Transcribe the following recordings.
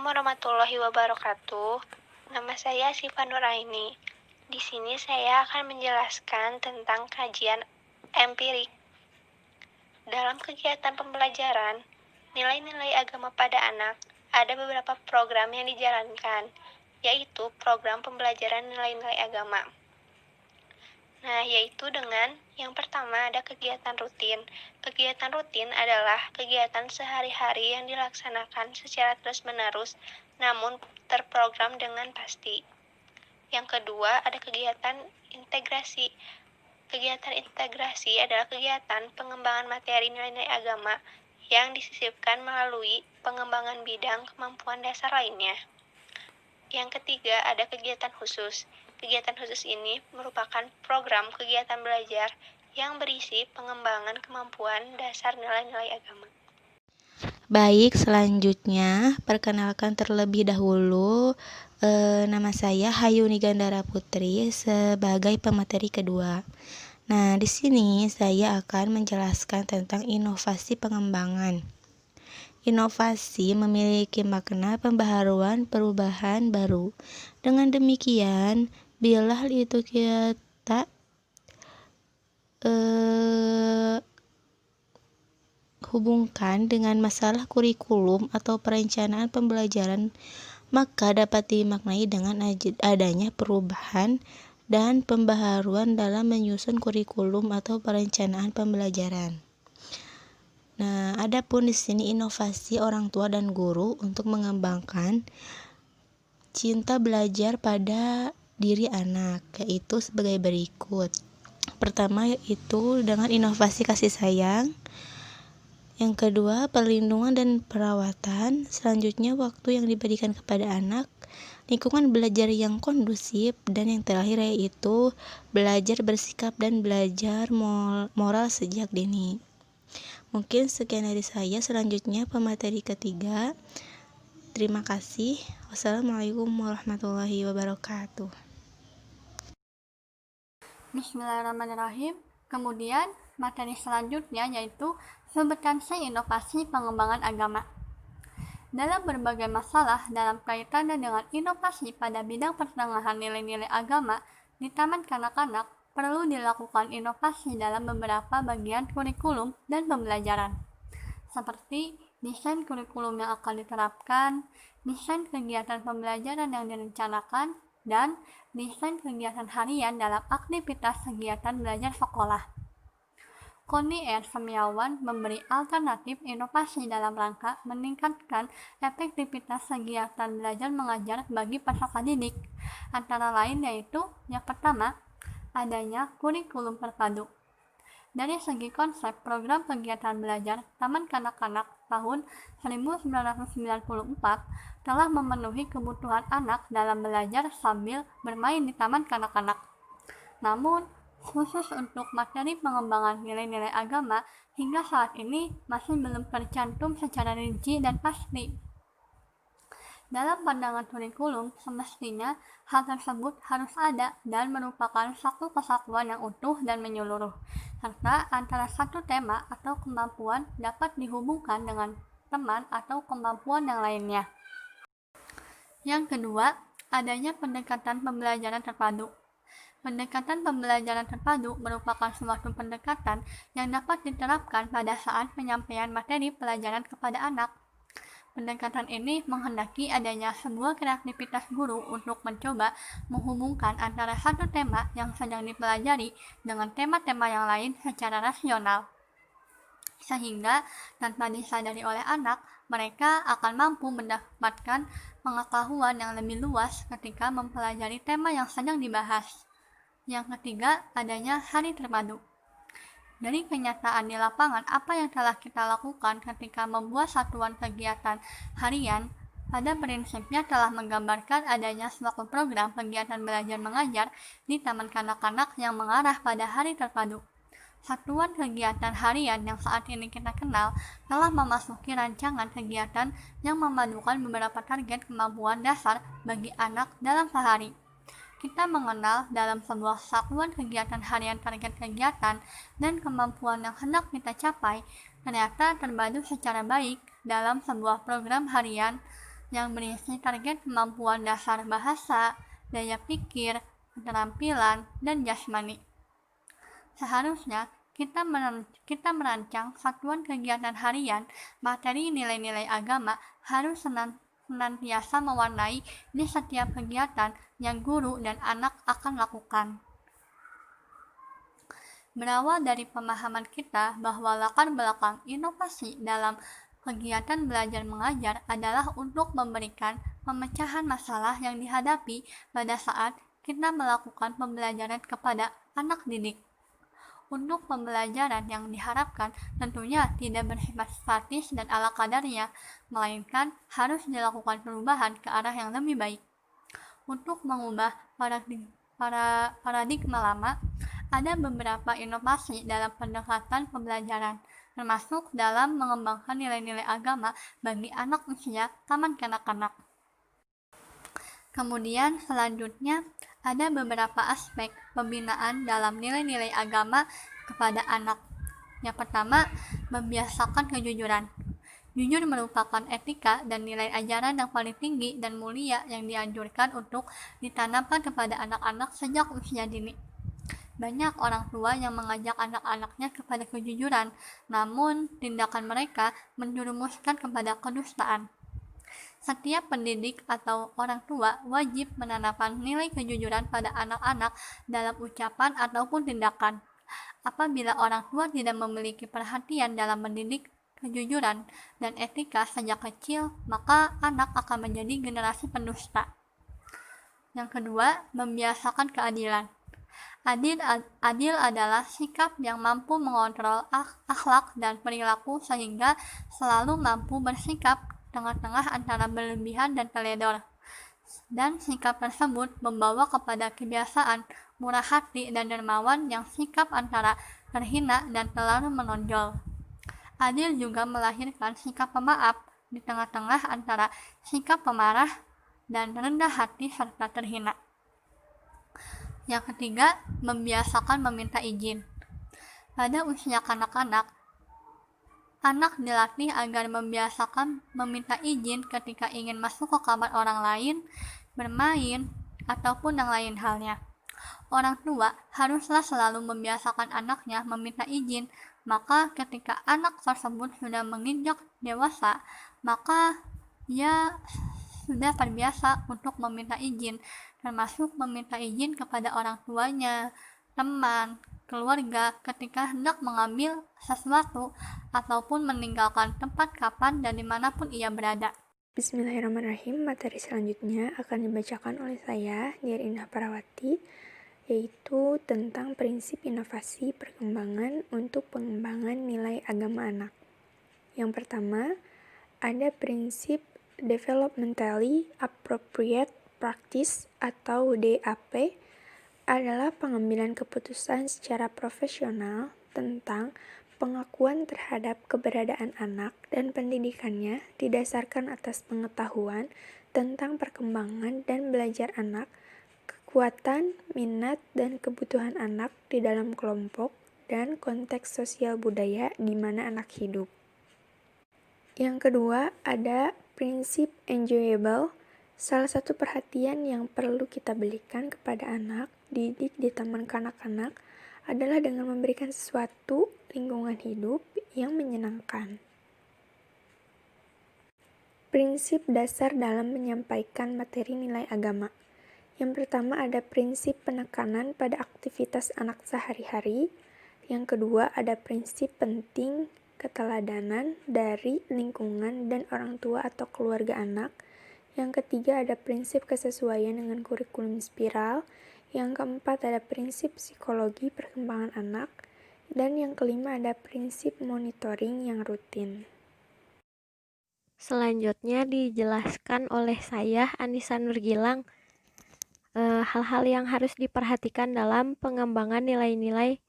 Assalamualaikum warahmatullahi wabarakatuh. Nama saya Siva Nuraini. Di sini saya akan menjelaskan tentang kajian empirik. Dalam kegiatan pembelajaran, nilai-nilai agama pada anak, ada beberapa program yang dijalankan, yaitu program pembelajaran nilai-nilai agama. Nah, yaitu dengan yang pertama ada kegiatan rutin. Kegiatan rutin adalah kegiatan sehari-hari yang dilaksanakan secara terus-menerus, namun terprogram dengan pasti. Yang kedua ada kegiatan integrasi. Kegiatan integrasi adalah kegiatan pengembangan materi nilai-nilai agama yang disisipkan melalui pengembangan bidang kemampuan dasar lainnya. Yang ketiga ada kegiatan khusus. Kegiatan khusus ini merupakan program kegiatan belajar yang berisi pengembangan kemampuan dasar nilai-nilai agama. Baik, selanjutnya perkenalkan terlebih dahulu nama saya Hayuni Gandara Putri sebagai pemateri kedua. Nah, di sini saya akan menjelaskan tentang inovasi pengembangan. Inovasi memiliki makna pembaharuan, perubahan baru. Dengan demikian, bila hal itu kita hubungkan dengan masalah kurikulum atau perencanaan pembelajaran, maka dapat dimaknai dengan adanya perubahan dan pembaharuan dalam menyusun kurikulum atau perencanaan pembelajaran. Nah, adapun di sini inovasi orang tua dan guru untuk mengembangkan cinta belajar pada diri anak, yaitu sebagai berikut. Pertama yaitu dengan inovasi kasih sayang. Yang kedua, perlindungan dan perawatan. Selanjutnya, waktu yang diberikan kepada anak, lingkungan belajar yang kondusif, dan yang terakhir yaitu belajar bersikap dan belajar moral sejak dini. Mungkin sekian dari saya. Selanjutnya, pemateri ketiga. Terima kasih. Wassalamualaikum warahmatullahi wabarakatuh. Bismillahirrahmanirrahim. Kemudian materi selanjutnya yaitu substansi inovasi pengembangan agama. Dalam berbagai masalah dalam kaitannya dengan inovasi pada bidang pertengahan nilai-nilai agama di taman kanak-kanak, perlu dilakukan inovasi dalam beberapa bagian kurikulum dan pembelajaran, seperti desain kurikulum yang akan diterapkan, desain kegiatan pembelajaran yang direncanakan, dan desain kegiatan harian dalam aktivitas kegiatan belajar sekolah. Koni R. Semiawan memberi alternatif inovasi dalam rangka meningkatkan efektivitas kegiatan belajar mengajar bagi peserta didik, antara lain yaitu yang pertama, adanya kurikulum terpadu. Dari segi konsep program kegiatan belajar Taman Kanak-Kanak tahun 1994 telah memenuhi kebutuhan anak dalam belajar sambil bermain di Taman Kanak-Kanak. Namun, khusus untuk materi pengembangan nilai-nilai agama hingga saat ini masih belum tercantum secara rinci dan pasti. Dalam pandangan kurikulum, semestinya hal tersebut harus ada dan merupakan satu kesatuan yang utuh dan menyeluruh, serta antara satu tema atau kemampuan dapat dihubungkan dengan teman atau kemampuan yang lainnya. Yang kedua, adanya pendekatan pembelajaran terpadu. Pendekatan pembelajaran terpadu merupakan suatu pendekatan yang dapat diterapkan pada saat penyampaian materi pelajaran kepada anak. Pendekatan ini menghendaki adanya sebuah kreativitas guru untuk mencoba menghubungkan antara satu tema yang sedang dipelajari dengan tema-tema yang lain secara rasional, sehingga tanpa disadari oleh anak, mereka akan mampu mendapatkan pengetahuan yang lebih luas ketika mempelajari tema yang sedang dibahas. Yang ketiga, adanya hari terpadu. Dari kenyataan di lapangan, apa yang telah kita lakukan ketika membuat satuan kegiatan harian, pada prinsipnya telah menggambarkan adanya suatu program kegiatan belajar mengajar di taman kanak-kanak yang mengarah pada hari terpadu. Satuan kegiatan harian yang saat ini kita kenal telah memasuki rancangan kegiatan yang memadukan beberapa target kemampuan dasar bagi anak dalam sehari. Kita mengenal dalam sebuah satuan kegiatan harian target kegiatan dan kemampuan yang hendak kita capai ternyata terbagi secara baik dalam sebuah program harian yang berisi target kemampuan dasar bahasa, daya pikir, keterampilan, dan jasmani. Seharusnya kita merancang satuan kegiatan harian, materi nilai-nilai agama harus senantiasa mewarnai di setiap kegiatan yang guru dan anak akan lakukan. Berawal dari pemahaman kita bahwa latar belakang inovasi dalam kegiatan belajar mengajar adalah untuk memberikan pemecahan masalah yang dihadapi pada saat kita melakukan pembelajaran kepada anak didik. Untuk pembelajaran yang diharapkan tentunya tidak bersifat statis dan ala kadarnya, melainkan harus dilakukan perubahan ke arah yang lebih baik. Untuk mengubah paradigma lama, ada beberapa inovasi dalam pendekatan pembelajaran, termasuk dalam mengembangkan nilai-nilai agama bagi anak usia taman kanak-kanak. Kemudian selanjutnya ada beberapa aspek pembinaan dalam nilai-nilai agama kepada anak. Yang pertama, membiasakan kejujuran. Jujur merupakan etika dan nilai ajaran yang paling tinggi dan mulia yang dianjurkan untuk ditanamkan kepada anak-anak sejak usia dini. Banyak orang tua yang mengajak anak-anaknya kepada kejujuran, namun tindakan mereka menjerumuskan kepada kedustaan. Setiap pendidik atau orang tua wajib menanamkan nilai kejujuran pada anak-anak dalam ucapan ataupun tindakan. Apabila orang tua tidak memiliki perhatian dalam mendidik kejujuran dan etika sejak kecil, maka anak akan menjadi generasi pendusta. Yang kedua, membiasakan keadilan. Adil adalah sikap yang mampu mengontrol akhlak dan perilaku sehingga selalu mampu bersikap tengah-tengah antara berlebihan dan teledor. Dan sikap tersebut membawa kepada kebiasaan murah hati dan dermawan yang sikap antara terhina dan terlalu menonjol. Adil juga melahirkan sikap pemaaf di tengah-tengah antara sikap pemarah dan rendah hati serta terhina. Yang ketiga, membiasakan meminta izin. Pada usia kanak-kanak, anak dilatih agar membiasakan meminta izin ketika ingin masuk ke kamar orang lain, bermain, ataupun yang lain halnya. Orang tua haruslah selalu membiasakan anaknya meminta izin, maka ketika anak tersebut sudah menginjak dewasa, maka ia sudah terbiasa untuk meminta izin, termasuk meminta izin kepada orang tuanya, teman, keluarga ketika hendak mengambil sesuatu ataupun meninggalkan tempat kapan dan dimanapun ia berada. Bismillahirrahmanirrahim. Materi selanjutnya akan dibacakan oleh saya, Diar Indah Parawati, yaitu tentang prinsip inovasi perkembangan untuk pengembangan nilai agama anak. Yang pertama, ada prinsip Developmentally Appropriate Practice atau DAP, adalah pengambilan keputusan secara profesional tentang pengakuan terhadap keberadaan anak dan pendidikannya didasarkan atas pengetahuan tentang perkembangan dan belajar anak, kekuatan, minat, dan kebutuhan anak di dalam kelompok dan konteks sosial budaya di mana anak hidup. Yang kedua, ada prinsip enjoyable. Salah satu perhatian yang perlu kita berikan kepada anak didik di taman kanak-kanak adalah dengan memberikan sesuatu lingkungan hidup yang menyenangkan. Prinsip dasar dalam menyampaikan materi nilai agama. Yang pertama ada prinsip penekanan pada aktivitas anak sehari-hari. Yang kedua ada prinsip penting keteladanan dari lingkungan dan orang tua atau keluarga anak. Yang ketiga ada prinsip kesesuaian dengan kurikulum spiral. Yang keempat ada prinsip psikologi perkembangan anak. Dan yang kelima ada prinsip monitoring yang rutin. Selanjutnya dijelaskan oleh saya, Anissa Nurgilang, hal-hal yang harus diperhatikan dalam pengembangan nilai-nilai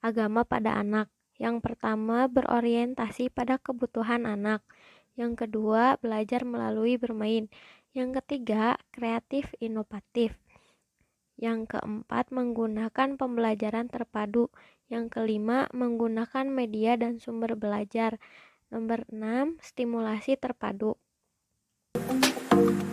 agama pada anak. Yang pertama, berorientasi pada kebutuhan anak. Yang kedua, belajar melalui bermain. Yang ketiga, kreatif inovatif. Yang keempat, menggunakan pembelajaran terpadu. Yang kelima, menggunakan media dan sumber belajar. Nomor 6, stimulasi terpadu. Dadah!